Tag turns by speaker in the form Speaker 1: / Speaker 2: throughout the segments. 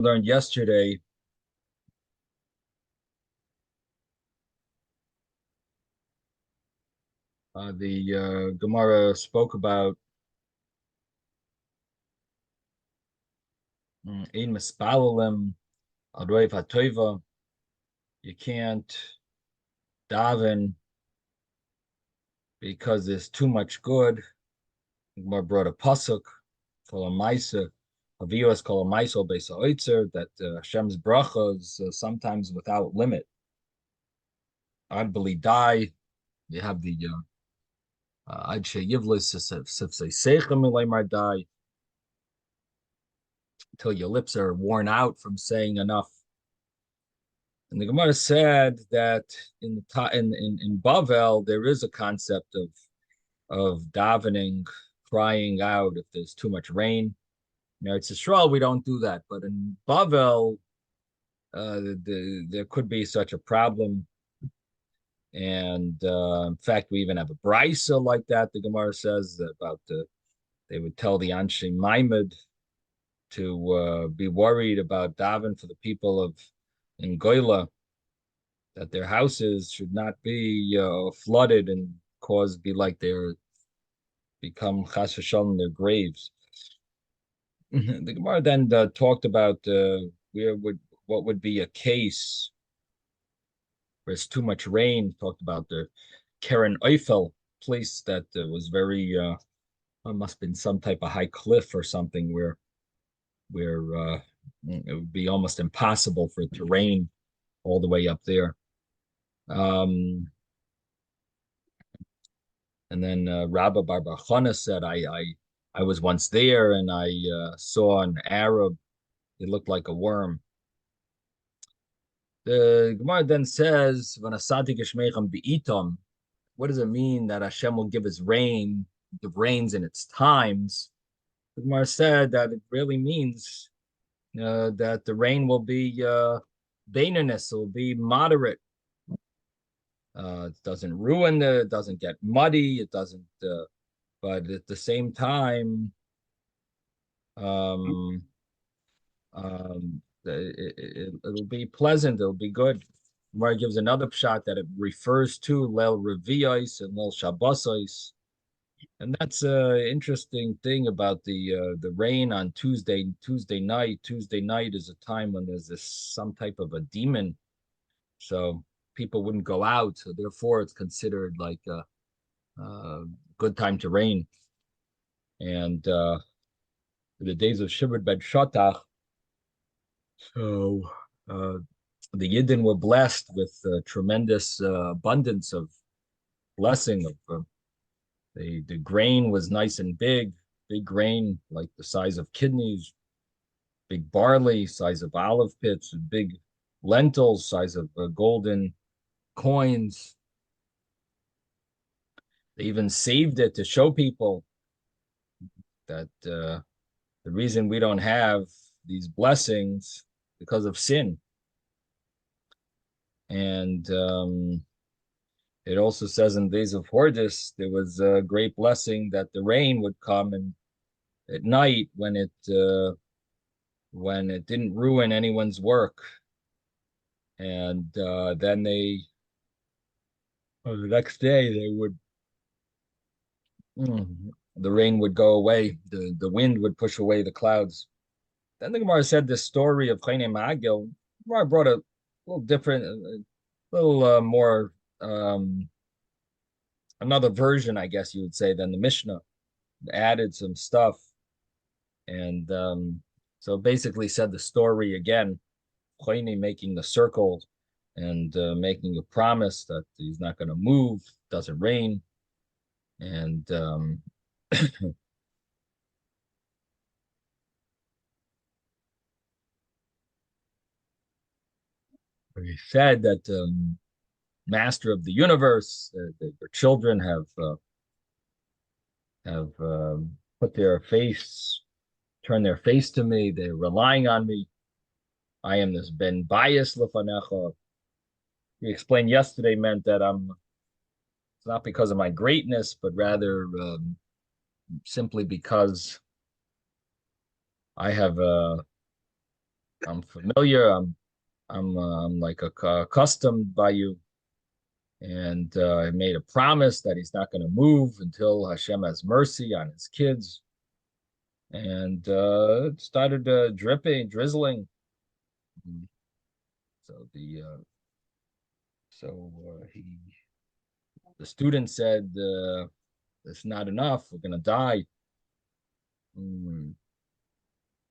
Speaker 1: Learned yesterday, the Gemara spoke about ein mispalalim aroiv hatoiva. You can't daven because there's too much good. Gemara brought a pasuk called a maisa, avios called a maisel beis ha'oitzer, that Hashem's bracha is sometimes without limit. Ad beli die. You have the ad sheyivlis sifsei seichem milaymar die, until your lips are worn out from saying enough. And the Gemara said that in Bavel there is a concept of davening, crying out if there's too much rain. In Eretz Yisrael we don't do that, but in Bavel there could be such a problem. And in fact, we even have a brisa like that. The Gemara says about they would tell the Anshe Maimed to be worried about daven for the people of in Goyla, that their houses should not be flooded and be like they're become chas v'shalom their graves. The Gemara then talked about what would be a case where it's too much rain. Talked about the Keren Eifel place that was very must have been some type of high cliff or something where it would be almost impossible for it to rain all the way up there. And then Rabbi Bar Chana said, I was once there and I saw an Arab. It looked like a worm. The Gemara then says, what does it mean that Hashem will give his rain, the rains in its times? The Gemara said that it really means that the rain will be Beinonus, it will be moderate. It doesn't ruin it doesn't get muddy, it doesn't, but at the same time, it'll be pleasant, it'll be good. Gemara gives another shot that it refers to Leil Revios and Leil Shabbosos. And that's an interesting thing about the rain on Tuesday night. Tuesday night is a time when there's some type of a demon, so people wouldn't go out. So therefore, it's considered like a good time to rain. And the days of Shibud Ben Shatach, so the Yidden were blessed with tremendous abundance of blessing of. The grain was nice and big grain, like the size of kidneys, big barley, size of olive pits, big lentils, size of golden coins. They even saved it to show people that the reason we don't have these blessings because of sin. And it also says in days of Hordis, there was a great blessing that the rain would come and at night when it didn't ruin anyone's work. And then the next day they would the rain would go away, the wind would push away the clouds. Then the Gemara said this story of Chayne Ma'agil. Gemara brought a little different, a little more another version, I guess you would say, than the Mishnah. Added some stuff, and so basically said the story again. Chayne making the circle and making a promise that he's not going to move, doesn't rain, and he said that master of the universe, their children have put their face, turned their face to me. They're relying on me. I am this ben bias lefanecha. He explained yesterday meant that it's not because of my greatness, but rather simply because I have I'm familiar. I'm like accustomed by you, and I made a promise that he's not going to move until Hashem has mercy on his kids. And it started drizzling. So the student said, "It's not enough. We're going to die." Mm.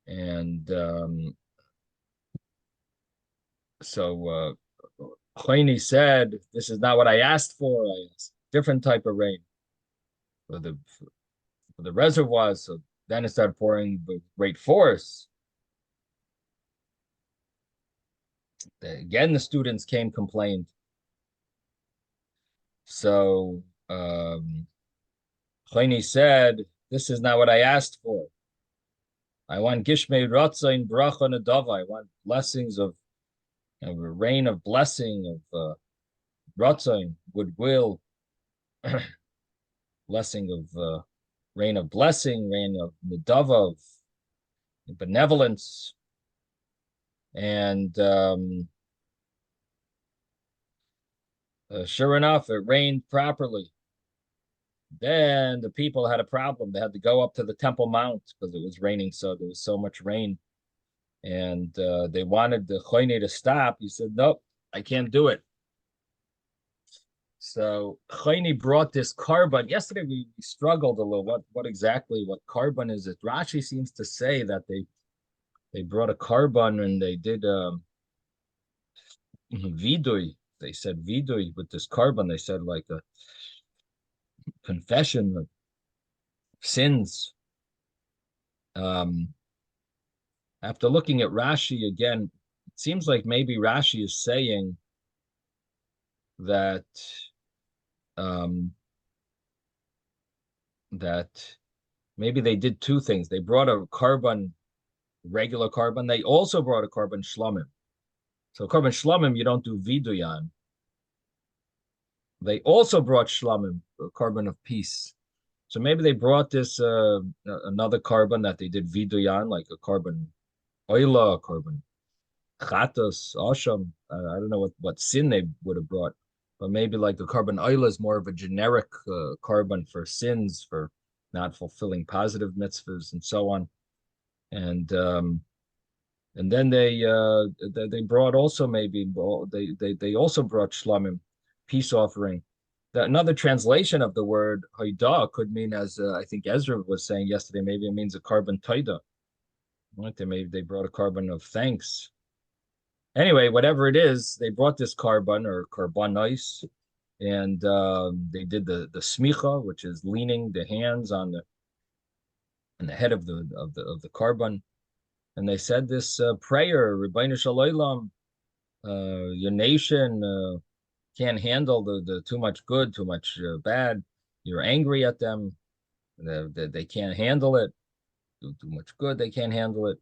Speaker 1: And so Chayni said, "This is not what I asked for. I asked different type of rain for the reservoirs." So then it started pouring with great force. Again, the students came complained. So Chayni said, "This is not what I asked for. I want Gishmei Ratzain Bracha Nadava. I want blessings of a rain of blessing, of Ratzain, goodwill, blessing of rain of blessing, rain of Nadava, of benevolence." And sure enough, it rained properly. Then the people had a problem. They had to go up to the Temple Mount because it was raining, so there was so much rain. And they wanted the Choyne to stop. He said, "Nope, I can't do it." So Choyne brought this carbon. Yesterday we struggled a little. What exactly what carbon is it? Rashi seems to say that they brought a carbon and they did vidui. They said vidui with this carbon. They said like a confession of sins. Um, After looking at Rashi again, it seems like maybe Rashi is saying that um, that maybe they did two things. They brought a carbon, regular carbon. They also brought a carbon shlomim. So carbon shlomim you don't do viduyan. They also brought shlamim, a carbon of peace. So maybe they brought this another carbon that they did viduyan, like a carbon oila, a carbon chatos, asham. I don't know what sin they would have brought, but maybe like the carbon oila is more of a generic carbon for sins, for not fulfilling positive mitzvahs and so on. And and then they brought also maybe they also brought shlamim, peace offering. Another translation of the word haida could mean, as I think Ezra was saying yesterday, maybe it means a carbon taida. Right? They brought a carbon of thanks. Anyway, whatever it is, they brought this carbon or carbonais, and they did the smicha, which is leaning the hands on the head of the carbon, and they said this prayer, Rebbeinu Shalom, your nation can't handle the too much good, too much bad. You're angry at them. They can't handle it. Too much good, they can't handle it.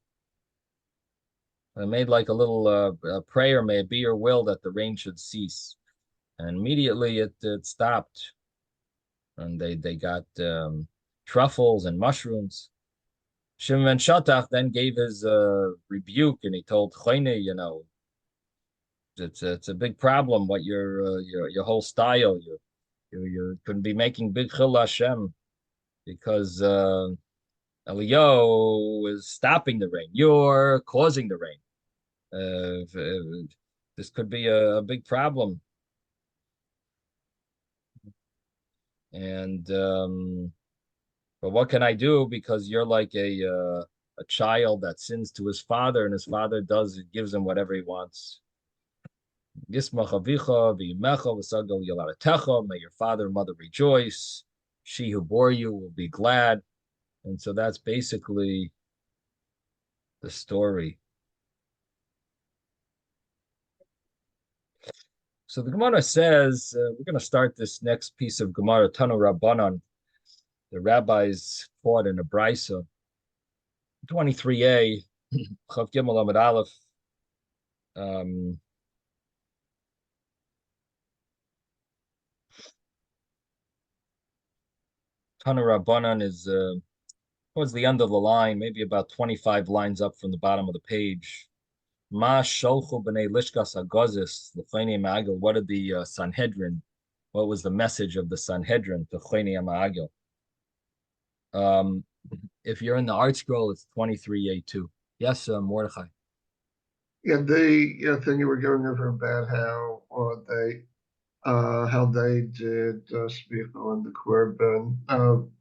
Speaker 1: I made like a little prayer, may it be your will that the rain should cease. And immediately it stopped. And they got truffles and mushrooms. Shimon Shatach then gave his rebuke and he told Chayne, it's a big problem what your whole style. You couldn't be making big chil Hashem because Eliyahu is stopping the rain. You're causing the rain. This could be a big problem. And but what can I do? Because you're like a child that sins to his father, and his father gives him whatever he wants. Yismach avicha v'yimecha v'sagal yalatecha. May your father and mother rejoice. She who bore you will be glad. And so that's basically the story. So the Gemara says we're going to start this next piece of Gemara Tanu Rabbanan. The rabbis taught in a brisa 23a Chav Gimel Amud Aleph. Um, Tanu Rabbanan is towards the end of the line, maybe about 25 lines up from the bottom of the page. Ma sholchu b'nei lishkas hagozis l'chayni ma'agel. What did the Sanhedrin? What was the message of the Sanhedrin to chayni ma'agel? Um, if you're in the art scroll, it's 23a2. Yes, Mordechai.
Speaker 2: Yeah, thing you were going over about how they did speak on the Korban.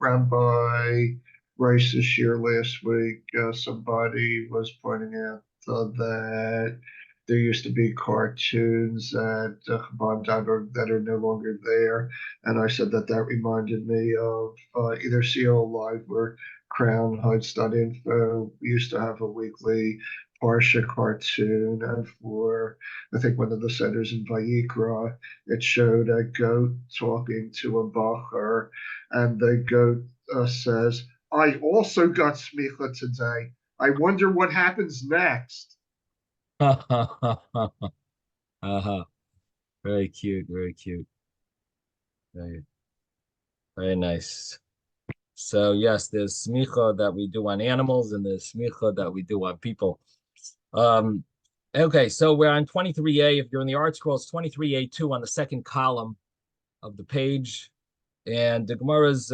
Speaker 2: Rabbi Rice this year last week, somebody was pointing out that there used to be cartoons at Chabad.org that are no longer there, and I said that reminded me of either CO Live or Crown Info. We used to have a weekly Parsha cartoon, and for I think one of the centers in Vayikra, it showed a goat talking to a bacher, and the goat says, "I also got smicha today. I wonder what happens next."
Speaker 1: Uh-huh. Very cute, very cute. Very, very nice. So yes, there's smicha that we do on animals and there's smicha that we do on people. Um, okay, so we're on 23a. If you're in the art scrolls, 23a2 on the second column of the page. And the Gemara is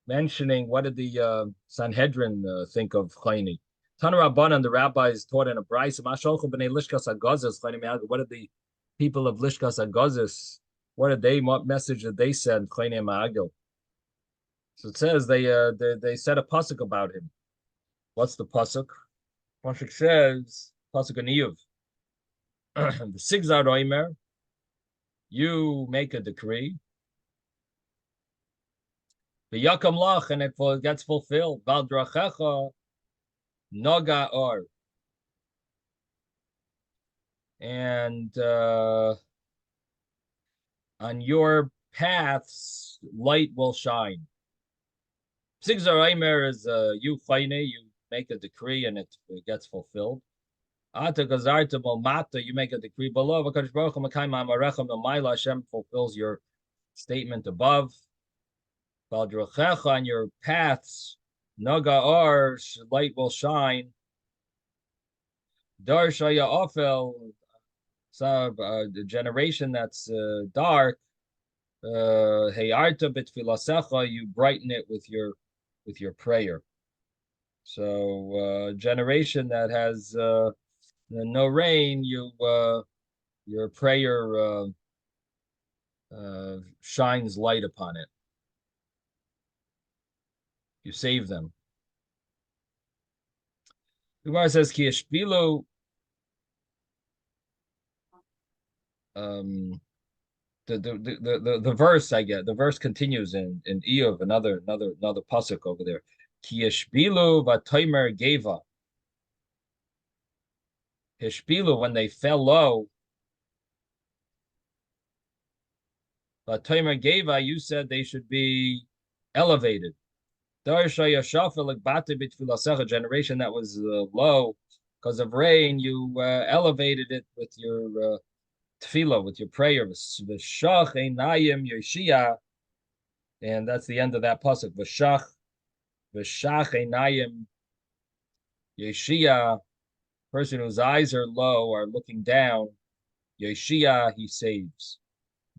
Speaker 1: mentioning what did the Sanhedrin think of Chayni? Tana Rabbanan, the rabbis taught in a brayso, Masholchu b'nei Lishkas Hagazos, Chayni Me'agel. What did the people of Lishkas Hagazos, what message did they send Chayni Me'agel? So it says they said a pasuk about him. What's the pasuk? Pasuk says pasuk aniyuv. The Sigzar Oimer, you make a decree. The Yakam Lach, and it gets fulfilled. Val Drachecha Noga Or. And on your paths, light will shine. Sigzar Oimer is you chayne, you make a decree and it gets fulfilled. Ata gazarta mata, you make a decree below. V'kadosh baruch hu makayim ha'marechem l'mayla, Hashem fulfills your statement above. V'al on your paths, naga or, light will shine. Dar shaya ofel, the generation that's dark. Heyarta b'tfilasecha, you brighten it with your prayer. So generation that has no rain, your prayer shines light upon it. You save them. The Gemara says, "Ki yishpilu." Um, the verse I get. The verse continues in Eov, another pasuk over there. Ki yishpilu v'toimer geva. Hishpilu, when they fell low. V'toimer geva, you said they should be elevated. Generation that was low because of rain, you elevated it with your tefillah, with your prayer. And that's the end of that pasuk. V'shach einayim yeshia, person whose eyes are low, are looking down. Yeshia, he saves.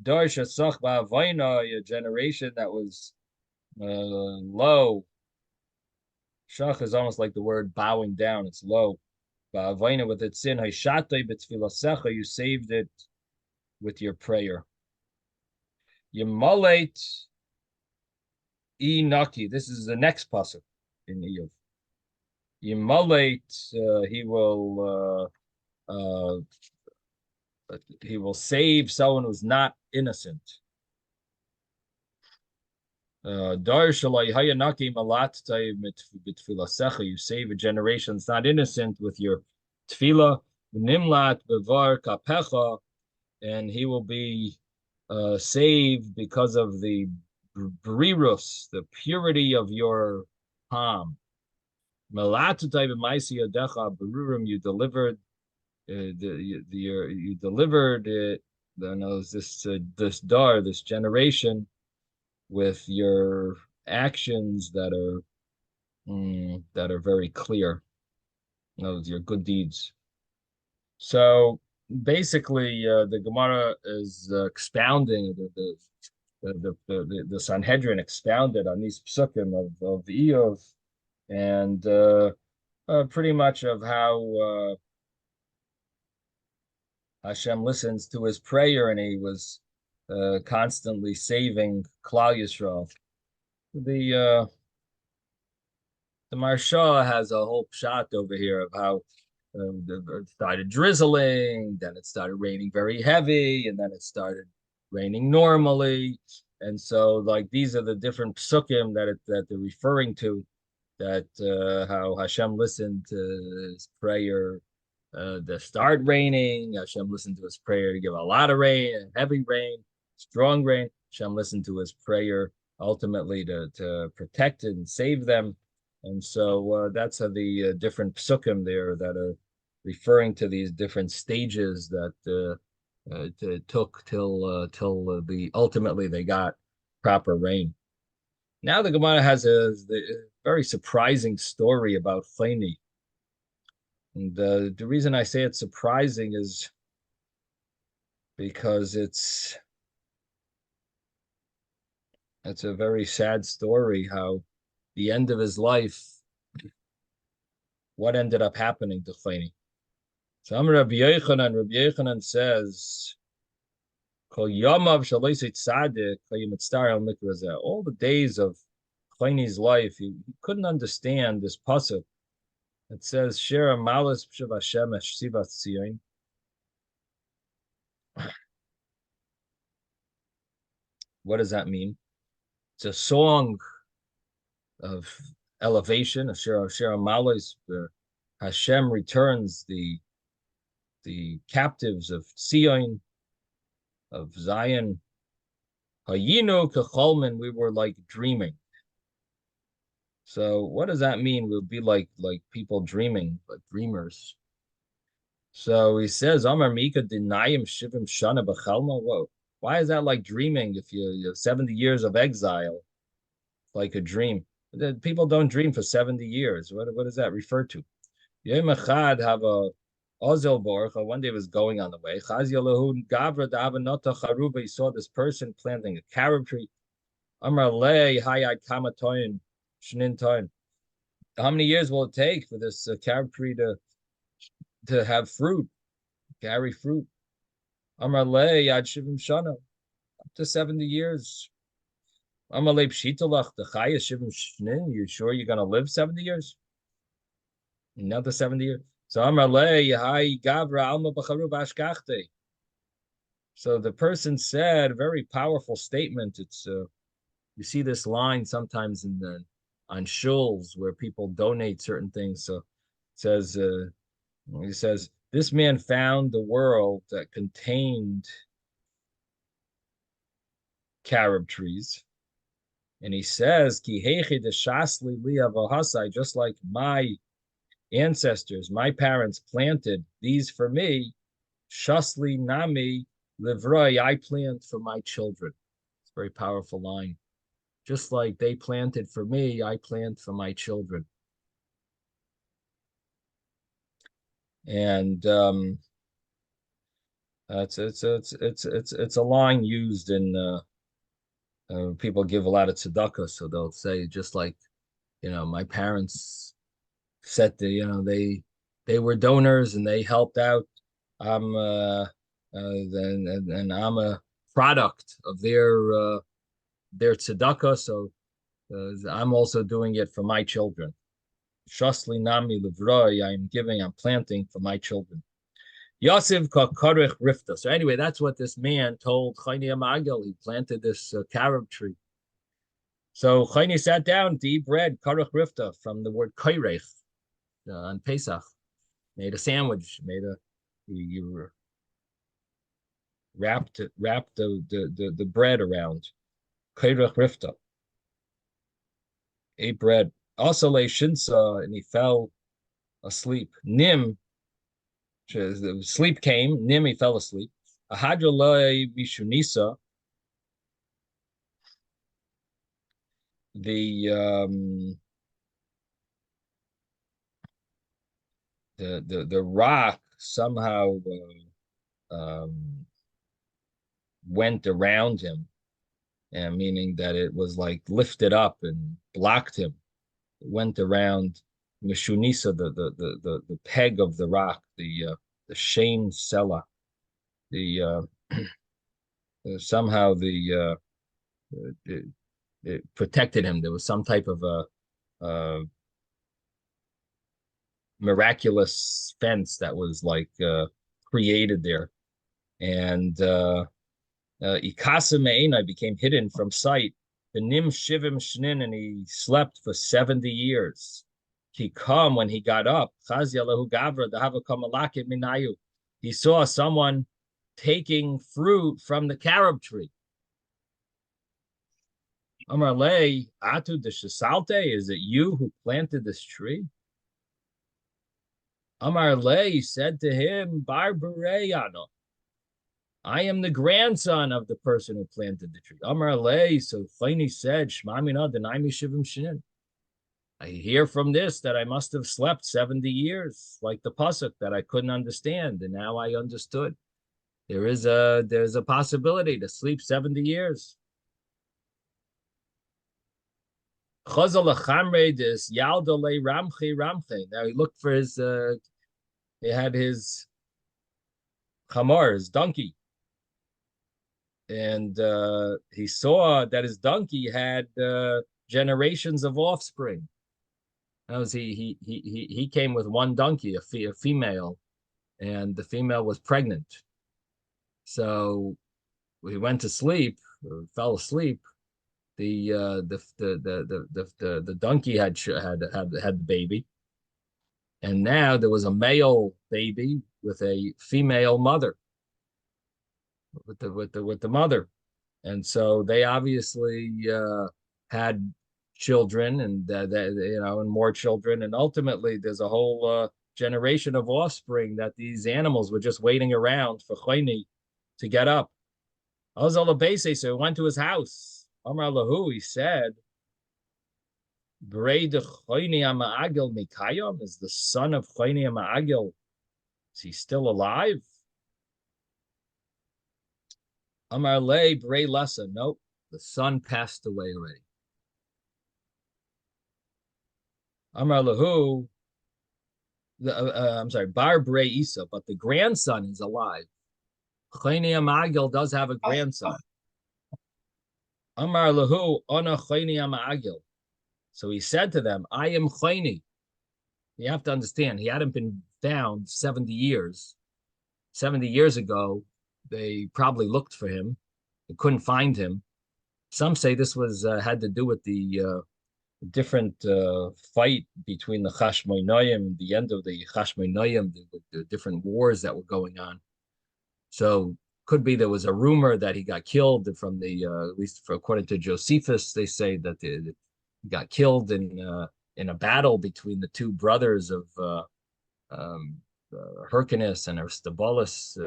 Speaker 1: Darsha sach ba'avayna, a generation that was low. Shach is almost like the word bowing down. It's low. Ba'avayna, with its sin. Hayshatay b'tfilasecha, you saved it with your prayer. Yemalet inaki. This is the next pasuk in Eov. Yemalet, he will save someone who's not innocent. You save a generation that's not innocent with your tefillah. Nimlat bevar kapecha, and he will be saved because of the brirus, the purity of your palm. You delivered you delivered it. This generation with your actions that are very clear. Your good deeds. So basically, the Gemara is expounding the Sanhedrin expounded on these psukim of Eov and pretty much of how Hashem listens to his prayer and he was constantly saving Klal Yisrael. The Marsha has a whole pshat over here of how it started drizzling, then it started raining very heavy, and then it started raining normally. And so, like, these are the different psukim that they're referring to, that how Hashem listened to his prayer to start raining. Hashem listened to his prayer to give a lot of rain, heavy rain, strong rain. Hashem listened to his prayer ultimately to protect and save them. And so that's how the different psukim there that are referring to these different stages that it took till the ultimately they got proper rain. Now the Gemara has a very surprising story about Chayni. And the reason I say it's surprising is because it's a very sad story how the end of his life, what ended up happening to Chayni. So Rabbi Yochanan says, all the days of Chayni's life, he couldn't understand this pasuk. It says, Shira Malas Pshav Hashem Shivat Tzion. What does that mean? It's a song of elevation, of Shira Malas, where Hashem returns the captives of Tzion, of Zion. Hayinu kecholmen, we were like dreaming. So what does that mean? We'll be like people dreaming, like dreamers. So he says, Amar Mika denayim shivim shana b'chalma. Whoa, why is that like dreaming if you have 70 years of exile, like a dream? People don't dream for 70 years. What does that refer to? Yom echad have a Ozel Borcha, one day was going on the way. Chaz Yalahu Gavra Davanota Charuba, he saw this person planting a carob tree. Amar Le Hayat Kamatoin Shnin Toin. How many years will it take for this carob tree to have fruit, carry fruit? Amar Le Yad Shivim Shana, up to 70 years. Amar Le Pshitalach the Chaya Shivim Shnin. You sure you're gonna live 70 years? Another 70 years. So Amar Le Hai Gavra Alma B'charu Bashkachte. So the person said a very powerful statement. It's you see this line sometimes on shuls where people donate certain things. So it says he says this man found the world that contained carob trees, and he says Ki heichi deshasli liya v'hasai, just like my ancestors, my parents planted these for me. Shasli nami livroi, I plant for my children. It's a very powerful line. Just like they planted for me, I plant for my children. And it's a line used in people give a lot of tzedakah, so they'll say just like my parents set they were donors and they helped out. I'm and I'm a product of their tzedakah, so I'm also doing it for my children. Shasli nami livroi, I'm planting for my children. Yosef kakarech rifta. So anyway, that's what this man told Chayni Amagel. He planted this carob tree. So Chayni sat down to eat bread, karech rifta, from the word kairech on Pesach. Made a sandwich, you wrapped the bread around. Kairech rifta. Ate bread. Also lay shinsa, and he fell asleep. Nim, sleep came. Nim, he fell asleep. Ahadrolai mishunisa, the rock somehow went around him, and meaning that it was like lifted up and blocked him. It went around Meshunisa, the peg of the rock, the shame sella, the somehow it, it protected him. There was some type of a miraculous fence that was like created there, and Ikasa Me'enai became hidden from sight. The Nim Shivim Shnin, and he slept for 70 years. He come when he got up. He saw someone taking fruit from the carob tree. Amar lei atu de is it you who planted this tree? Amar lei said to him, Bar Bereyano, I am the grandson of the person who planted the tree. Amar lei, so Chayni said, Shmamina denaimi shivim shinin. I hear from this that I must have slept 70 years, like the pasuk that I couldn't understand, and now I understood. There's a possibility to sleep 70 years. Now he looked for his he had his chamor, his donkey, and he saw that his donkey had generations of offspring. That was he came with one donkey, a female, and the female was pregnant. So he went to sleep, or fell asleep. The donkey had the baby, and now there was a male baby with a female mother, with the mother, and so they obviously had children, and and more children, and ultimately there's a whole generation of offspring that these animals were just waiting around for Chayni to get up. Ozalabese, so he went to his house. Amar lahu, he said, Brei de Chayni Ama'agil Mikayam, is the son of Chayni Ama'agil, is he still alive? Amar le Brei Lessa, nope, the son passed away already. Amar lahu, I'm sorry, Bar Brei Isa, but the grandson is alive. Chayni Ama'agil does have a grandson. Amar lahu, Ona Chayni Ama'agil. So he said to them, I am Chayni. You have to understand, he hadn't been found 70 years. 70 years ago, they probably looked for him. They couldn't find him. Some say this was had to do with the different fight between the Chashmonaim, the end of the Chashmonaim, the different wars that were going on. So could be there was a rumor that he got killed from the, at least according to Josephus, they say that he got killed in a battle between the two brothers of Hyrcanus and Aristobulus.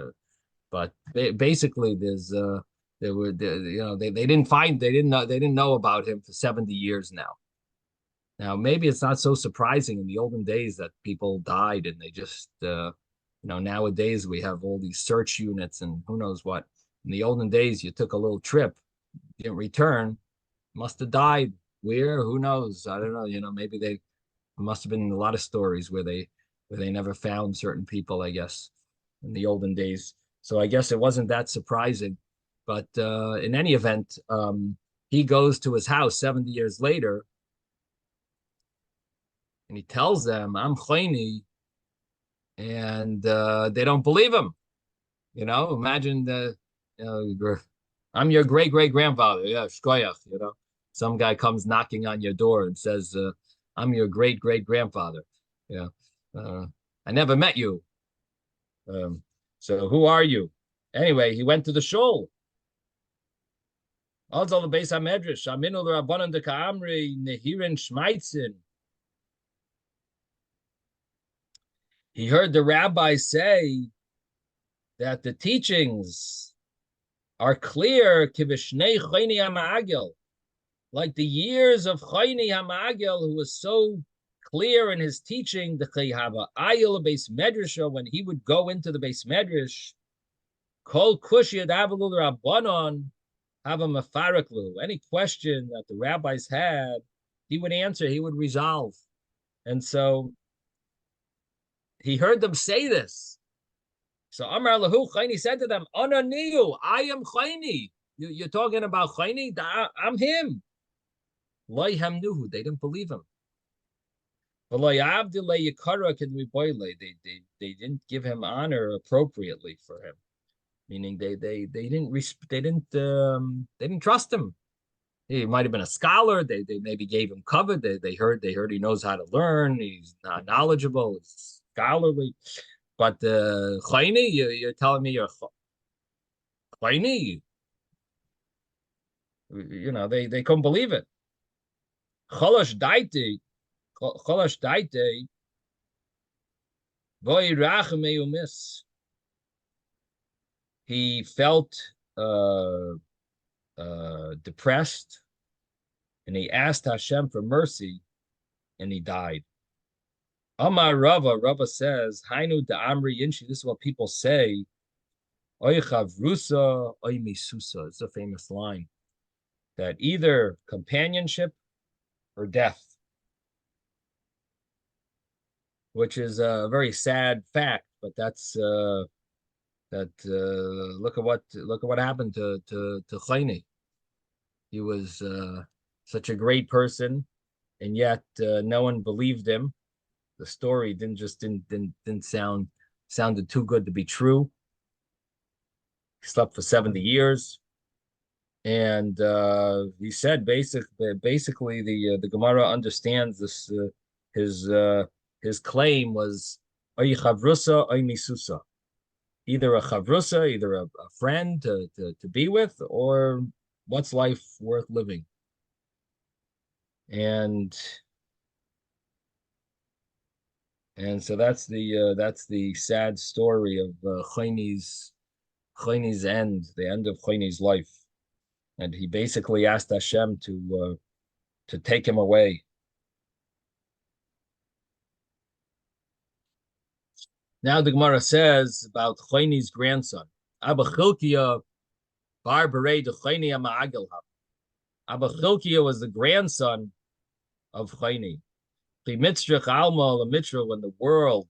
Speaker 1: But basically, they didn't know about him for 70 years now. Now maybe it's not so surprising in the olden days that people died and they just nowadays we have all these search units and who knows what. In the olden days, you took a little trip, didn't return, must have died. Where? Who knows? I don't know. Maybe they must have been a lot of stories where they never found certain people, I guess, in the olden days. So I guess it wasn't that surprising. But in any event, he goes to his house 70 years later, and he tells them, I'm Chayni, and they don't believe him. Imagine I'm your great great grandfather. Yeah, shkoyach. Some guy comes knocking on your door and says, I'm your great great grandfather. I never met you. So who are you? Anyway, he went to the shul. Also the Beis HaMedrash, Aminu l'Rabbanan de Ka'amri Nehirin Shmaitzin. He heard the rabbi say that the teachings are clear, Kivishnei Chayni HaMa'agil, like the years of Chayni HaMa'agil, who was so clear in his teaching, the Chayhava Ayil base medrasha, when he would go into the base medrash, Kol Kushiyad Avalul Rabbanon, have a mafaraklu. Any question that the rabbis had, he would answer, he would resolve. And so he heard them say this. So Amar Lahu Chayni said to them, Ananiyu, I am Chayni. You're talking about Chayni? I'm him. They didn't believe him. They didn't give him honor appropriately for him, meaning they didn't trust him. He might have been a scholar. They maybe gave him cover. They heard he knows how to learn. He's not knowledgeable. He's scholarly. But Chayni, you're telling me you're Chayni? They couldn't believe it. Cholash daite, he felt depressed, and he asked Hashem for mercy, and he died. Amar Rava says, Hainu da Amri Yinshi, this is what people say, Oy chavrusa, oy misusa. It's a famous line, that either companionship or death, which is a very sad fact, but that's look at what happened to Chayni. He was such a great person, and yet no one believed him. The story didn't sounded too good to be true. He slept for 70 years, and he said basically the Gemara understands this. His claim was Oy chavrusa, oy misusa, either a chavrusa, either a friend to be with, or what's life worth living. And so that's the sad story of Chayni's end, the end of Chayni's life. And he basically asked Hashem to take him away. Now the Gemara says about Chayni's grandson, Abba Chilkiah bar berei de Chayni Ma'agelha. Abba Chilkiah was the grandson of Chayni. When the world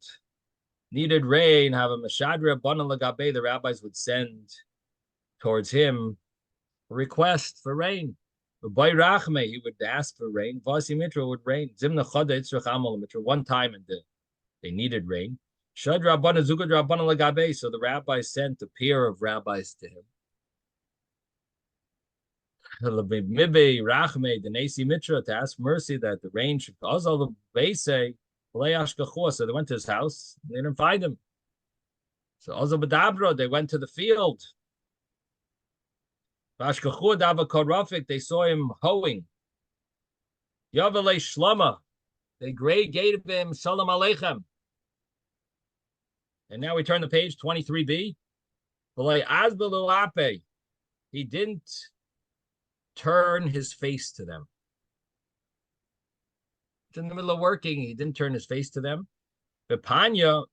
Speaker 1: needed rain, have a mashadra bana lagabe, the rabbis would send towards him a request for rain. By Rachme, he would ask for rain. Vasi Mitra would rain. Zimna Chada Yitzchok Amal Mitra. One time they needed rain. Shad Rabbana Zugad Rabbana lagabe. So the rabbis sent a pair of rabbis to him. Mibe Rachme Denesi Mitra, to ask mercy that the rain should cause all the Beise. So they went to his house. They didn't find him. So Ozabadabra, they went to the field. They saw him hoeing. Yavale Shlama, they gave him Shalom Aleichem. And now we turn to page 23b. He didn't turn his face to them. In the middle of working, he didn't turn his face to them. Bepanya,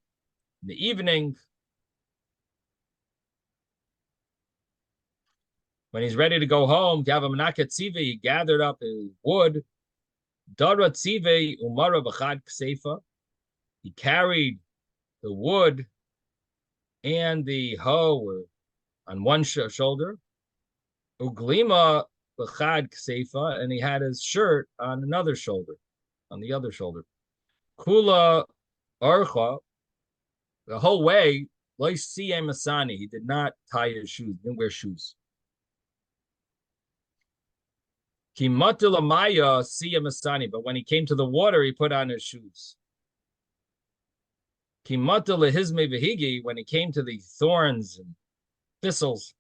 Speaker 1: in the evening, when he's ready to go home, he gathered up his wood. He carried the wood and the hoe on one shoulder. Uglima b'chad kseifa, and he had his shirt on another shoulder, on the other shoulder. Kula archa, the whole way, masani, he did not tie his shoes, didn't wear shoes. Kimatulamaya siya masani, but when he came to the water, he put on his shoes. Kimatulahizme vihigi, when he came to the thorns and thistles.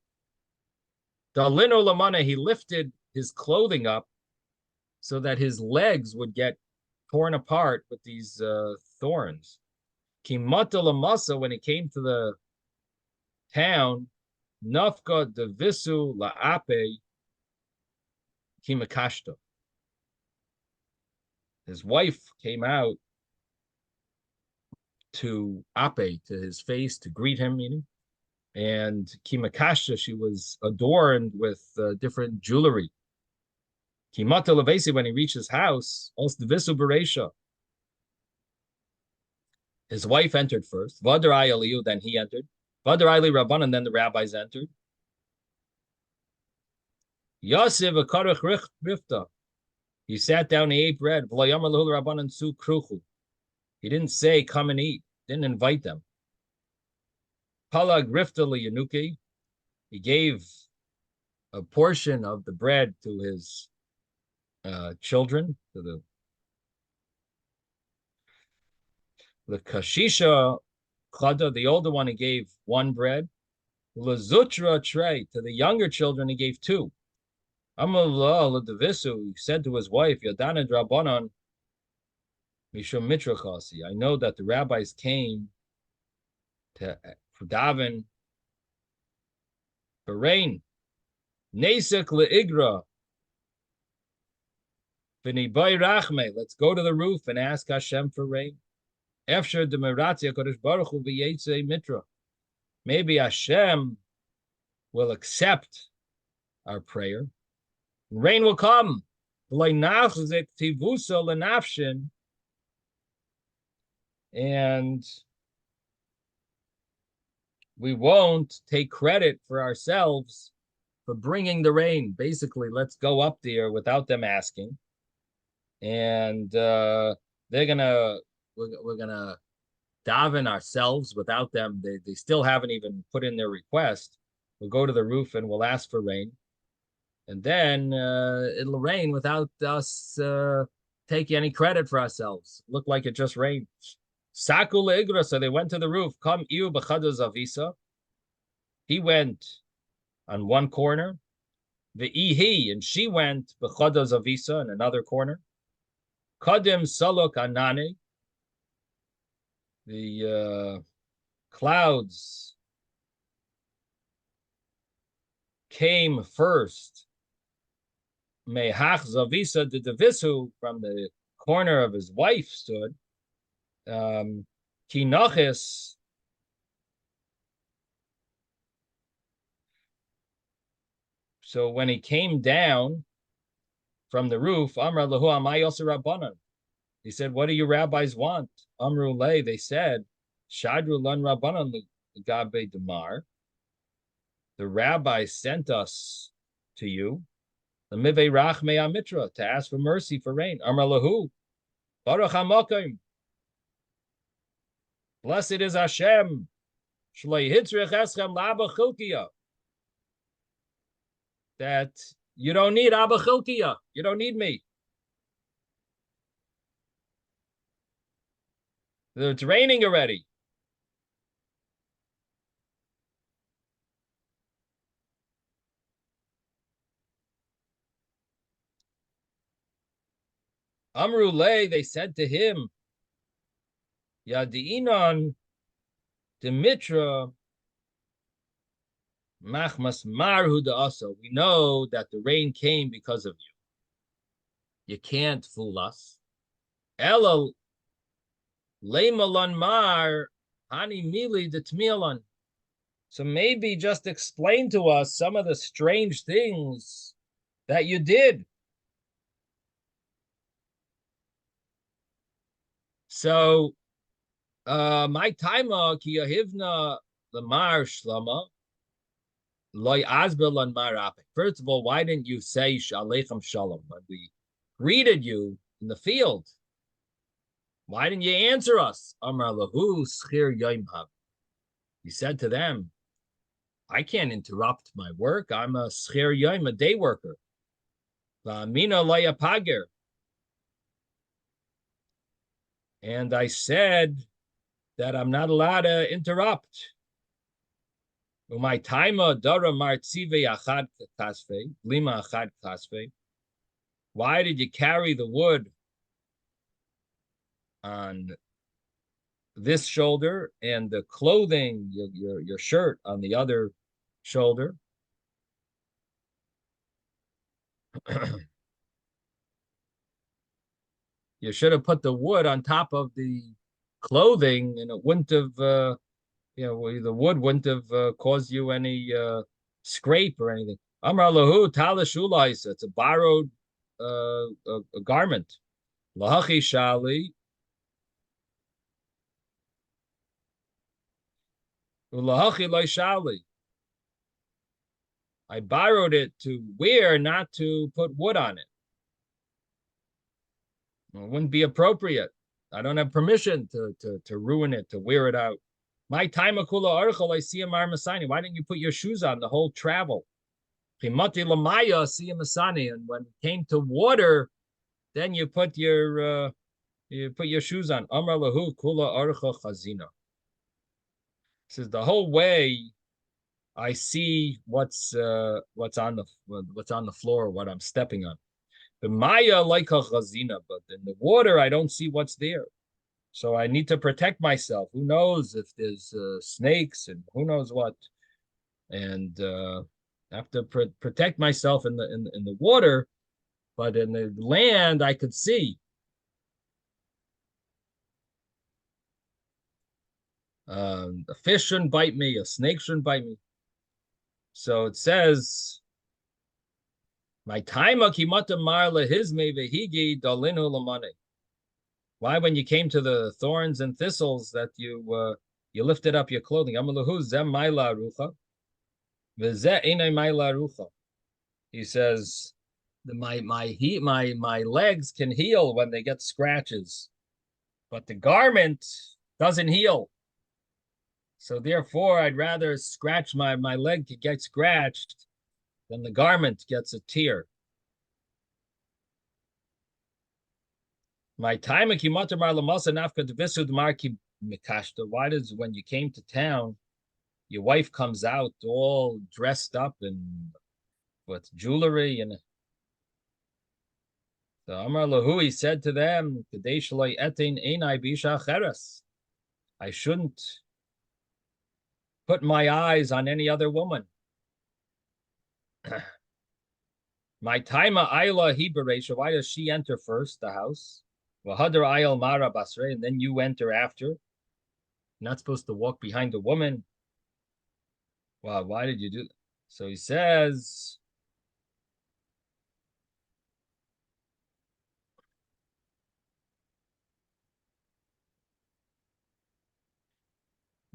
Speaker 1: Dalino lamana, he lifted his clothing up so that his legs would get torn apart with these thorns. Kimata lamasa, when he came to the town, nafka devisu laape kimakashta. His wife came out to Ape, to his face, to greet him, meaning. And Kimakasha, she was adorned with different jewelry. Kimata Levesi, when he reached his house, also Visu Beresha. His wife entered first. Vadarai Eliu, then he entered. Vadarai Li Rabban, and then the rabbis entered. Yosef Akarach Rifta. He sat down, he ate bread. He didn't say, come and eat. Didn't invite them. Palag Rifta Yanuki. He gave a portion of the bread to his children, to the Kashisha Chada, the older one, he gave one bread. Lazutra Trey, to the younger children, he gave two. Amallah Ladavisu, he said to his wife, Yadana Drabanan, Mishum Mitrachasi. I know that the rabbis came to daven for rain. Nesek Leigra. V'nibay Rachme. Let's go to the roof and ask Hashem for rain. Efshar Demiratia Kodesh Baruch Hu v'Yetzei Mitra. Maybe Hashem will accept our prayer. Rain will come. And we won't take credit for ourselves for bringing the rain. Basically, let's go up there without them asking. And we're gonna daven ourselves without them. They still haven't even put in their request. We'll go to the roof and we'll ask for rain. And then it'll rain without us taking any credit for ourselves. Look like it just rained. Sakul Igra, so they went to the roof. Come Iu B'chadaz Avisa. He went on one corner. The Ihi, and she went B'chadaz Avisa in another corner. Kadim Saluk Anane. The clouds came first. Mehach Zavisa de Devisu, from the corner of his wife stood. Kinachis. So when he came down from the roof, Amra Lahu Amayos Rabbanan. He said, what do you rabbis want? Amru Le, they said, Shadru Lan Rabbanan Gabe Damar. The rabbi sent us to you, the Mive Rachme Amitra, to ask for mercy for rain. Amar Lahu, Baruch HaMokim. Blessed is Hashem. Shloi Hitzrich Eschem La'aba Chilkiya. That you don't need Abba Chilkiya. You don't need me. It's raining already. Amru Le, they said to him, Yadi'inon Dimitra Machmas Marhu Da'asa. We know that the rain came because of you. You can't fool us. Elal Leimalan Mar Hani Mili Detmialan. So maybe just explain to us some of the strange things that you did. So my timer ki yahivna lamar shlama loy azbel on marapik. First of all, why didn't you say shalechem shalom when we greeted you in the field? Why didn't you answer us? Amar lahu schir yoimhav. He said to them, I can't interrupt my work. I'm a schir yoim, a day worker. Va'amina loya pager. And I said that I'm not allowed to interrupt. My timer dara martzive achad kasve, lima achad kasve. Why did you carry the wood on this shoulder and the clothing, your shirt on the other shoulder? You should have put the wood on top of the clothing, and it wouldn't have, the wood wouldn't have caused you any scrape or anything. Amar lahu talashulais. It's a borrowed a garment. Lahachi shali ulahachi loy shali. I borrowed it to wear, not to put wood on it. It wouldn't be appropriate. I don't have permission to ruin it, to wear it out. My time akula archel I see a marmasani. Why didn't you put your shoes on the whole travel? Chimati lamaya see a masani, and when it came to water, then you put your shoes on. Amar lahu kula archa chazina. Says the whole way I see what's on the floor, what I'm stepping on. The maya like a chazina, but in the water I don't see what's there. So I need to protect myself. Who knows if there's snakes and who knows what, and I have to protect myself in the water, but in the land I could see. A fish shouldn't bite me. A snake shouldn't bite me. So it says, "My time akimata marla hizme vehigi dalinu lamane." Why, when you came to the thorns and thistles, that you lifted up your clothing? Amalahu zem maila rucha, v'zeh inay maila rucha. He says, my legs can heal when they get scratches, but the garment doesn't heal. So therefore, I'd rather scratch my leg to get scratched than the garment gets a tear. My time in Kimatar Marlamasa Nafka Devisud Marki Mikashta. Why does, when you came to town, your wife comes out all dressed up and with jewelry? And so Amar Lahu, he said to them, I shouldn't put my eyes on any other woman. My taima Ayla Hibaresha, why does she enter first the house? Vahadar Ayal Mara Basre, and then you enter after. You're not supposed to walk behind the woman. Wow, why did you do that? So he says,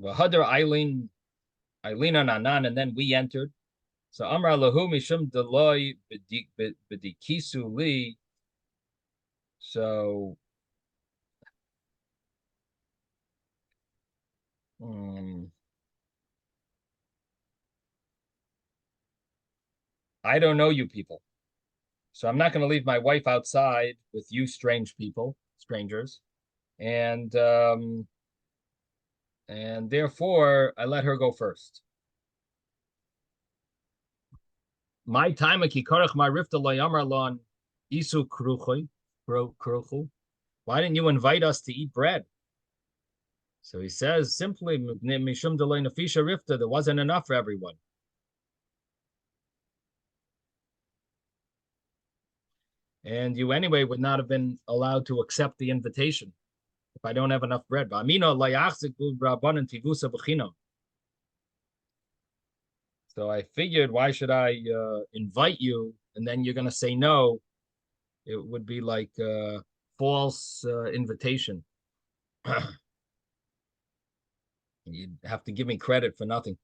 Speaker 1: Vahadar Eileen Anan, and then we entered. So Amra Lahu Mishum Deloy Bedikisu Li. So I don't know you people. So I'm not going to leave my wife outside with you strangers. And therefore I let her go first. My time akikarach my rifta layamarlon isu kruchu. Why didn't you invite us to eat bread? So he says simply, mishum delay nafisha rifta, there wasn't enough for everyone. And you anyway would not have been allowed to accept the invitation if I don't have enough bread. So I figured, why should I invite you and then you're going to say no? It would be like a false invitation. You'd have to give me credit for nothing.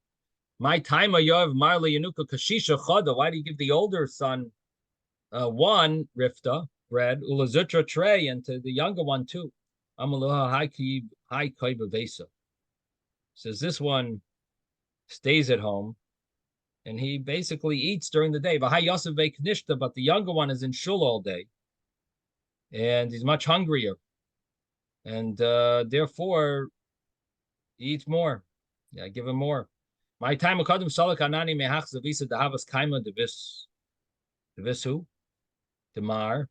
Speaker 1: My time, Yoav Marla Yanuka Kashisha Chada. Why do you give the older son one rifta bread, ulazutra tray, and to the younger one two? Amaluha high kaibavesa. Says this one stays at home and he basically eats during the day. But the younger one is in shul all day and he's much hungrier. And therefore he eats more. Yeah, give him more. My time akadim salak anani mehach zavisa dahavas kaima devisu demar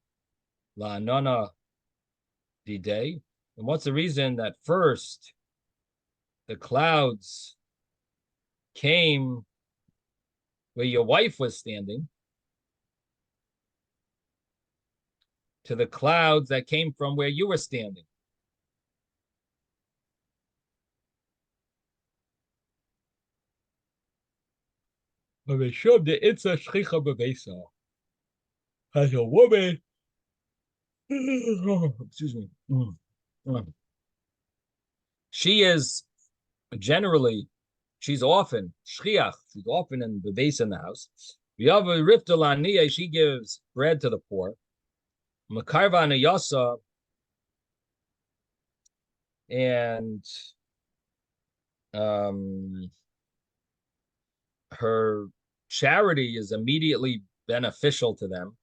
Speaker 1: la nona day. And what's the reason that first the clouds came where your wife was standing? to the clouds that came from where you were standing. It's a shchicha bevesa. As a woman, excuse me, she is generally, she's often shchiach. She's often in the base in the house. She gives bread to the poor. Makarva yasa, and her charity is immediately beneficial to them.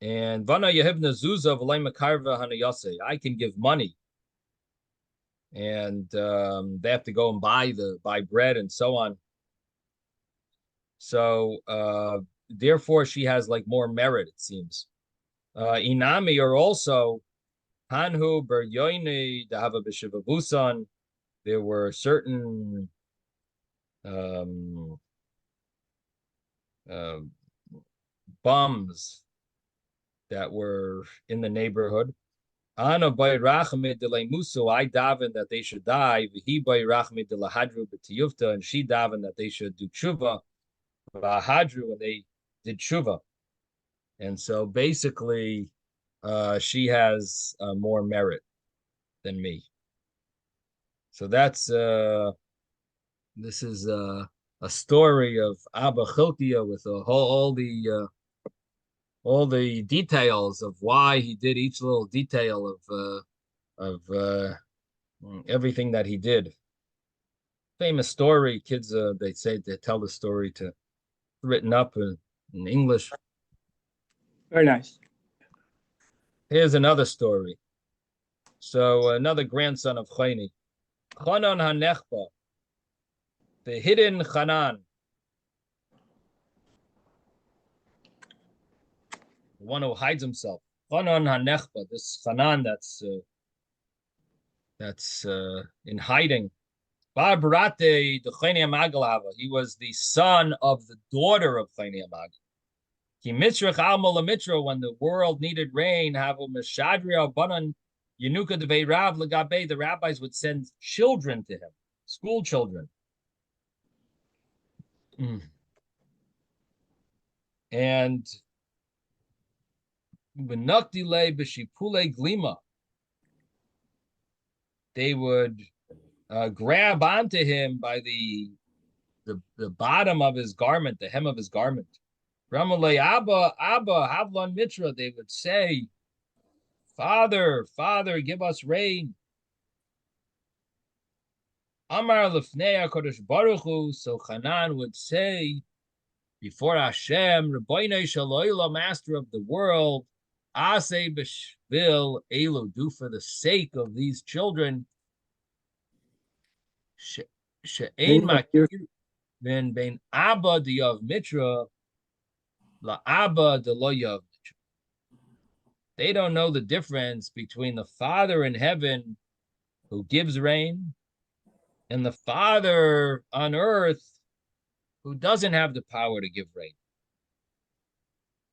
Speaker 1: And Vana Yehivna Zuza V'lay Makarva Hanayase, I can give money, and they have to go and buy bread and so on. So therefore, she has like more merit, it seems. Inami are also Hanhu Beryoini Dahava B'Shivabusan. There were certain bums that were in the neighborhood. Ana by Rachme de la Musu, I daven that they should die. He by Rachme de la Hadru B'Tiyufta, and she daven that they should do tshuva. Hadru, and they did tshuva. And so basically, she has more merit than me. So that's this is a story of Abba Chilkia with all the details of why he did each little detail of everything that he did. Famous story. Kids, they tell the story to written up in English.
Speaker 3: Very nice.
Speaker 1: Here's another story. So another grandson of Chayni, Chanan HaNechba, the hidden Chanan, the one who hides himself. Chanan HaNechba, this Chanan that's in hiding. Barbarate, the Chayni Amagalava. He was the son of the daughter of Chayni Amagal. When the world needed rain, the rabbis would send children to him, school children. And they would grab onto him by the bottom of his garment, the hem of his garment. Ramalei Abba, Havlan Mitra, they would say, Father, give us rain. Amar Lefnei HaKadosh Baruch Hu, so Hanan would say, before Hashem, Rabbeinu Shaloila, Master of the world, Aseh B'Shvil Elu, do for the sake of these children, She'ein Makir, Ben Ben Abba Diyav Mitra, La Abba de Loyav. They don't know the difference between the Father in heaven who gives rain and the Father on earth who doesn't have the power to give rain.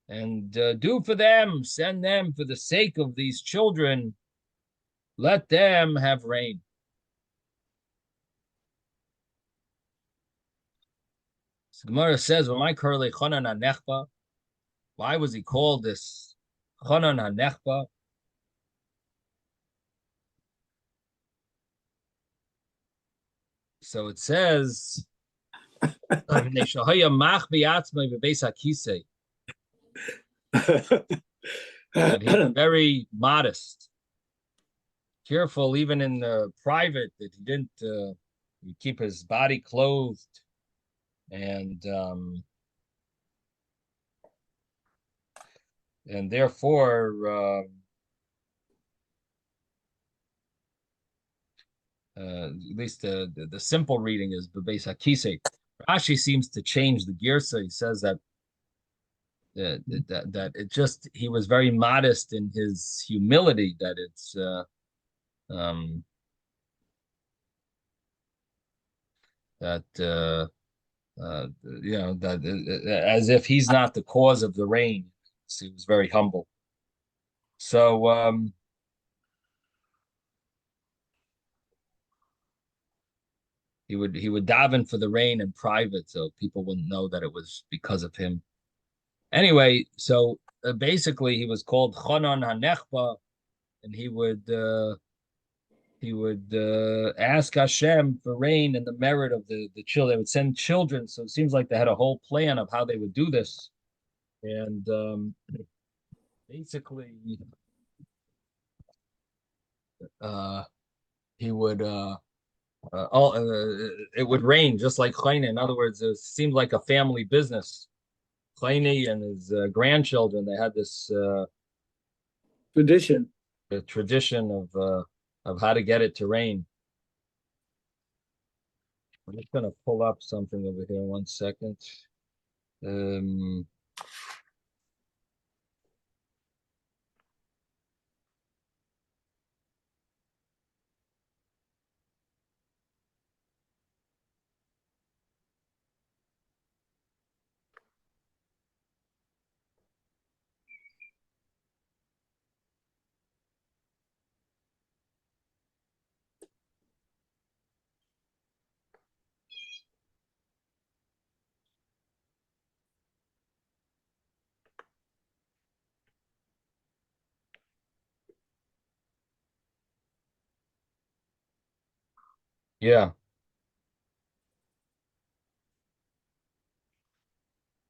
Speaker 1: And do for them, send them for the sake of these children, let them have rain. So Gemara says, "Why was he called this Chanan HaNechba?" So it says, that he's very modest, careful, even in the private, that he didn't keep his body clothed, and therefore at least the simple reading is Bebeis HaKisei. Rashi seems to change the girsa. He says that it just, he was very modest in his humility, that it's that as if he's not the cause of the rain. He was very humble. So he would daven for the rain in private, so people wouldn't know that it was because of him. Anyway, so basically he was called Chonon HaNechba, and he would ask Hashem for rain in the merit of the children. They would send children, so it seems like they had a whole plan of how they would do this. And basically, uh, he would it would rain just like Chayne. In other words, it seemed like a family business. Chayne and his grandchildren, they had this
Speaker 3: Tradition.
Speaker 1: the tradition of how to get it to rain. I'm just gonna pull up something over here. 1 second. Um, yeah.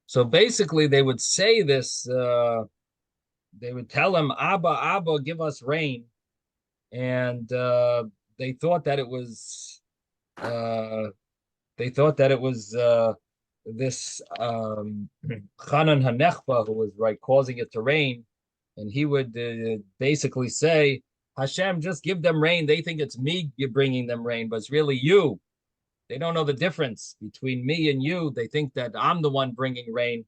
Speaker 1: So basically, they would say this. They would tell him, "Abba, Abba, give us rain," and they thought that it was. Uh, they thought that it was this Chanan Hanechba who was right causing it to rain, and he would basically say, "Hashem, just give them rain. They think it's me bringing them rain, but it's really you. They don't know the difference between me and you. They think that I'm the one bringing rain.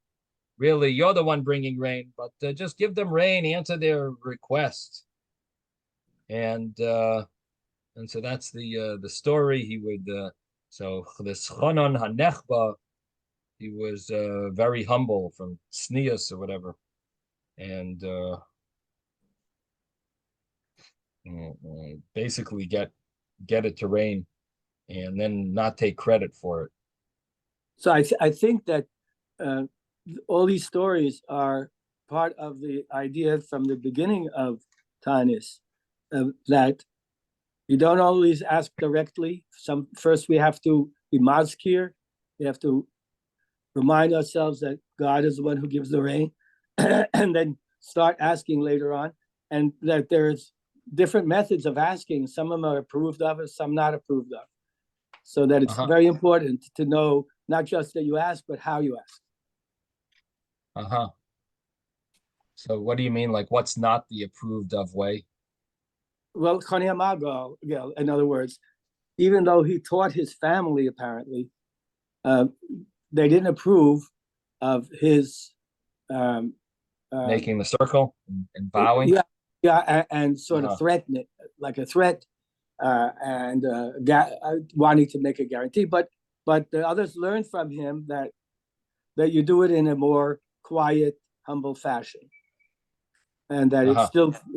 Speaker 1: Really, you're the one bringing rain, but just give them rain, answer their request." And so that's the story. He would so this Chanan Hanechba, he was very humble from Sneas or whatever, and basically get it to rain, and then not take credit for it.
Speaker 3: So I think that uh, all these stories are part of the idea from the beginning of Taanis, that you don't always ask directly. First we have to be mazkir. We have to remind ourselves that God is the one who gives the rain, and then start asking later on, and that there's different methods of asking. Some of them are approved of, and some not approved of. So that it's very important to know not just that you ask, but how you ask.
Speaker 1: Uh-huh. So what do you mean? Like, what's not the approved of way?
Speaker 3: Well, Chani Amago, in other words, even though he taught his family, apparently, they didn't approve of his
Speaker 1: Making the circle and bowing.
Speaker 3: Yeah, and sort of threatening, like a threat, and wanting to make a guarantee. But the others learned from him that you do it in a more quiet, humble fashion, and that it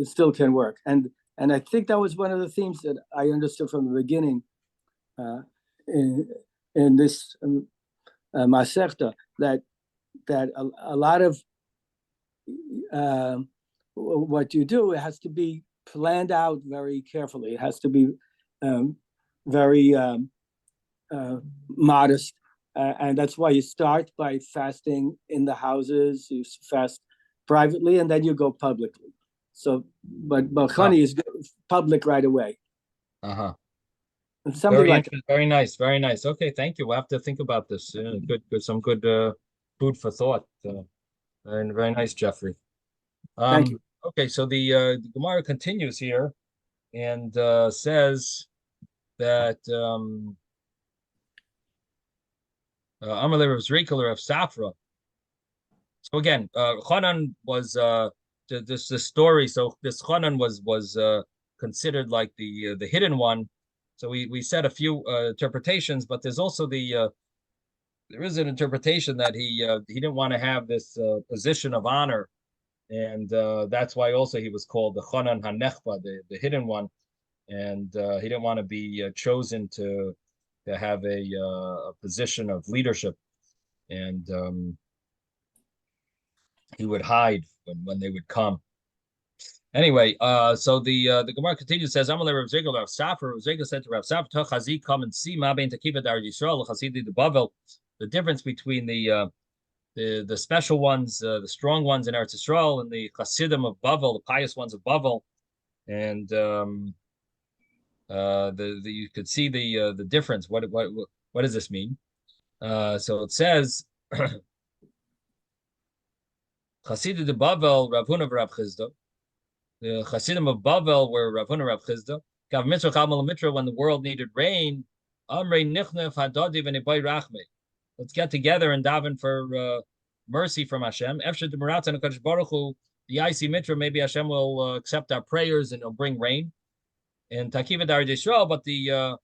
Speaker 3: still can work. And I think that was one of the themes that I understood from the beginning in this Masechta, that a lot of what you do, it has to be planned out very carefully. It has to be very modest, and that's why you start by fasting in the houses. You fast privately, and then you go publicly. So, but Chani is public right away. Something
Speaker 1: Very
Speaker 3: like that.
Speaker 1: very nice, very nice. Okay, thank you. We'll have to think about this. Good, some good food for thought. Very, very nice, Jeffrey.
Speaker 3: Thank you.
Speaker 1: Okay, so the Gemara continues here and says that Amalei was Rikular of Safra. So again, Chanan was this story. So this Chanan was considered like the hidden one. So we said a few interpretations, but there's also there is an interpretation that he didn't want to have this position of honor and that's why also he was called the Chonan HaNechba, the hidden one, and he didn't want to be chosen to have a position of leadership, and he would hide when they would come. Anyway, so the Gemara continues, says, Amalei Rav Zega Rav Safra. Rav Zega said to Rav Safra, "Toch Chazik, come and see Ma bein Takiva Dar Yisrael Chasidi the Bavel." The difference between the special ones, the strong ones in Eretz Yisrael, and the Chasidim of Bavel, the pious ones of Bavel, and the you could see the difference. What does this mean? So it says, Chasidim of Bavel, Rav Huna Rav Chizda. The Chasidim of Bavel were Rav Huna Rav Chizda. Gav Mitzvah Chamal Mitra, when the world needed rain, Amrei Nichnef Hadadi v'Nebay Rachme. Let's get together and daven for mercy from Hashem. Efshad Demarata and Kadosh Baruch Hu, the IC Mitra, maybe Hashem will accept our prayers and it'll bring rain. And Takiva Dar Yisrael, but the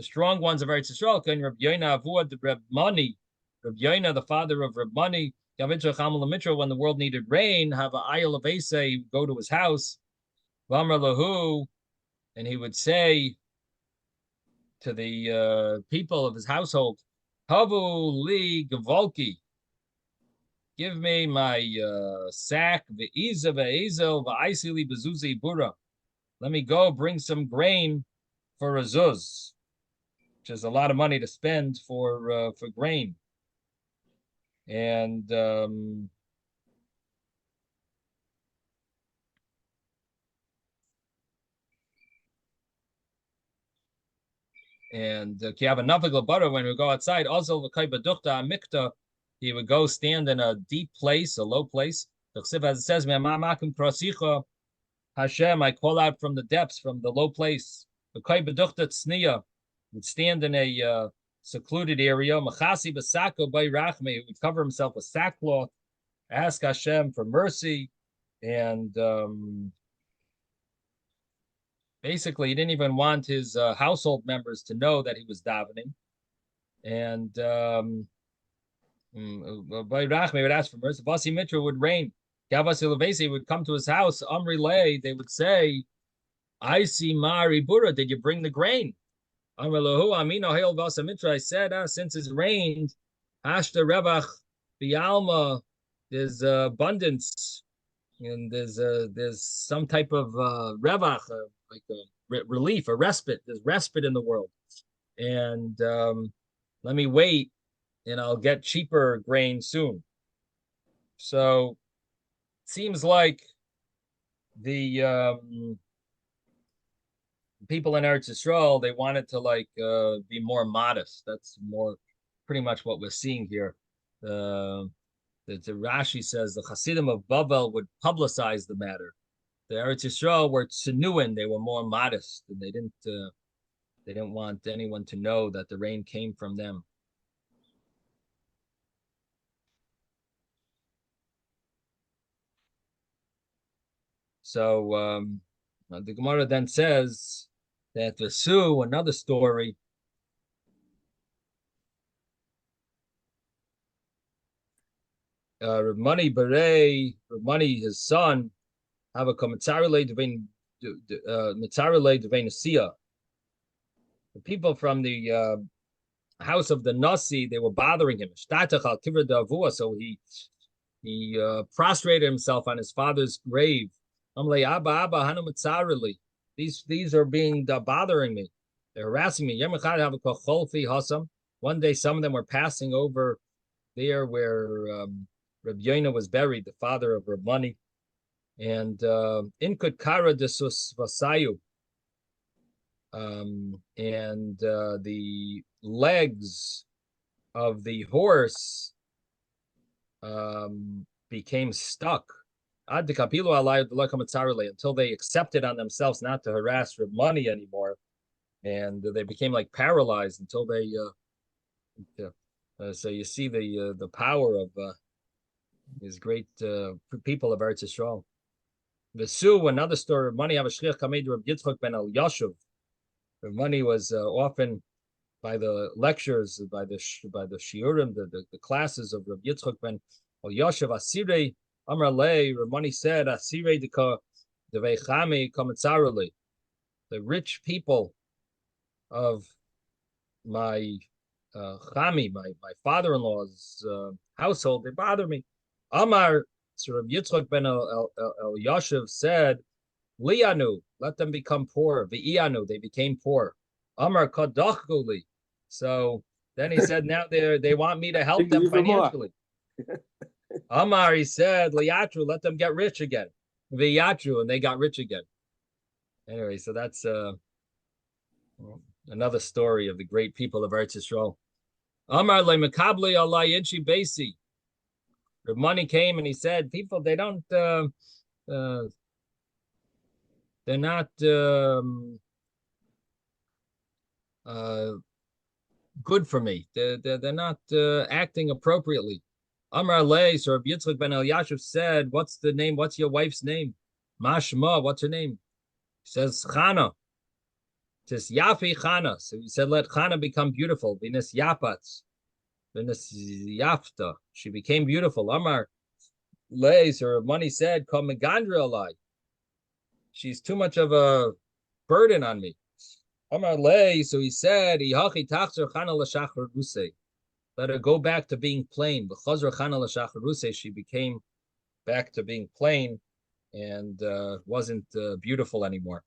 Speaker 1: strong ones of Eretz Yisrael, can Reb Yoina Avuad Reb Mani, Reb Yoina, the father of Reb Mani, when the world needed rain, have a ayel of Esei, go to his house, Vamar Lahu, and he would say to the people of his household, Havu li Gavolki, give me my sack, Ve'iza ve'ezel, va'aisili bezuzi bura. Let me go bring some grain for a zuz, which is a lot of money to spend for grain. And you have enough of butter when we go outside. Also, mikta, he would go stand in a deep place, a low place. As it says, Hashem, I call out from the depths, from the low place. The would stand in a secluded area. Machasi basako by rachme, would cover himself with sackcloth, ask Hashem for mercy, and basically he didn't even want his household members to know that he was davening. And by rachme would ask for mercy. Vasi Mitra would rain. Gavasi Levesi would come to his house. Amri Lei, they would say, I see Mari Bura, did you bring the grain? I said, since it's rained, Hashta Revach, Bialma, there's abundance, and there's some type of Revach, like a relief, a respite. There's respite in the world. And let me wait, and I'll get cheaper grain soon. So it seems like the people in Eretz Yisrael, they wanted to be more modest. That's more pretty much what we're seeing here. The Rashi says the Hasidim of Bavel would publicize the matter. The Eretz Yisrael were tzenuin, they were more modest, and they didn't want anyone to know that the rain came from them. So the Gemara then says that the Su, another story, Ramani Beret, Ramani, his son, have a Mitzarele Deveinasiya. The people from the house of the Nasi, they were bothering him. So he prostrated himself on his father's grave. These are bothering me. They're harassing me. One day, some of them were passing over there where Reb Yoina was buried, the father of Reb Mani, and Inkut Kara de Vasayu, and the legs of the horse became stuck until they accepted on themselves not to harass Reb Mani anymore, and they became like paralyzed until they. So you see the power of these great people of Eretz Yisrael. Vesu, another story. Reb Mani have a shliach kamed Reb Yitzchok ben El Yashuv. Reb Mani was often by the lectures, by the shiurim, the classes of Reb Yitzchok ben El Yashuv Asirei Amar Le, Ramani said, Asire de Veichami Kamatsarali. The rich people of my Chami, my father-in-law's household, they bother me. Amar, Sir Yitzchok ben El Yashiv said, Lianu, let them become poor. V'ianu, they became poor. Amar Kadachguli. So then he said, now they want me to help them
Speaker 3: Even more.
Speaker 1: financially. Amar, he said, Liatru, let them get rich again. V'yatru, and they got rich again. Anyway, so that's another story of the great people of Eretz Yisrael. Amar le Makabli Allah Yinchi Basi. The money came and he said, people, they don't they're not good for me. They're not acting appropriately. Amar Le, so Rabbi Yitzchok ben El Yashiv said, what's the name? What's your wife's name? Mashma, what's her name? He says, Chana. It says, Yafi Chana. So he said, let Chana become beautiful. Vinis Yapatz. Vinis Yafta. She became beautiful. Amar Le, so money said, Come Megandra Alai. She's too much of a burden on me. Amar Le, so he said, Ihachi Tachzer Chana L'Shachar Rusei. Let her go back to being plain. She became back to being plain and wasn't beautiful anymore.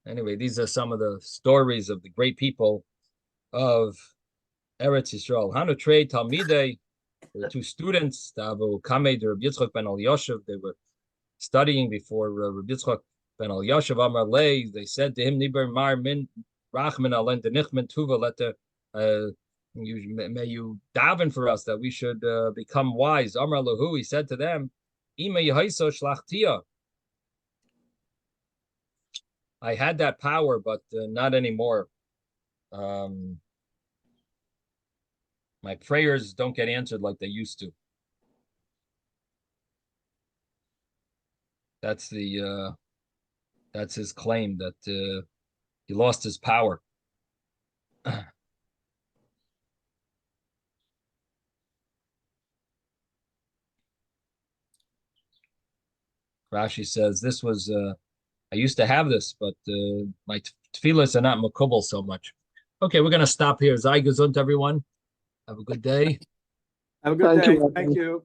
Speaker 1: Anyway, these are some of the stories of the great people of Eretz Yisrael. Hanutrei Talmidei, there were two students, Tavu Kamed, Rabbi Yitzchok ben El Yoshev. They were studying before Rabbi Yitzchok ben El Yoshev Amar Lei. They said to him, Niber Mar Min Rachman Alen Denichman Tuva, let the may you daven for us that we should become wise. Amar Lahu, he said to them, Ima Yehaiso Shlachtia. I had that power, but not anymore. My prayers don't get answered like they used to. That's his claim, that he lost his power. Rashi says, this was, I used to have this, but my tefillas are not makubal so much. Okay, we're going to stop here. Zai gesund, everyone. Have a good day.
Speaker 3: Have a good
Speaker 2: Thank
Speaker 3: day.
Speaker 2: you.
Speaker 3: Thank you.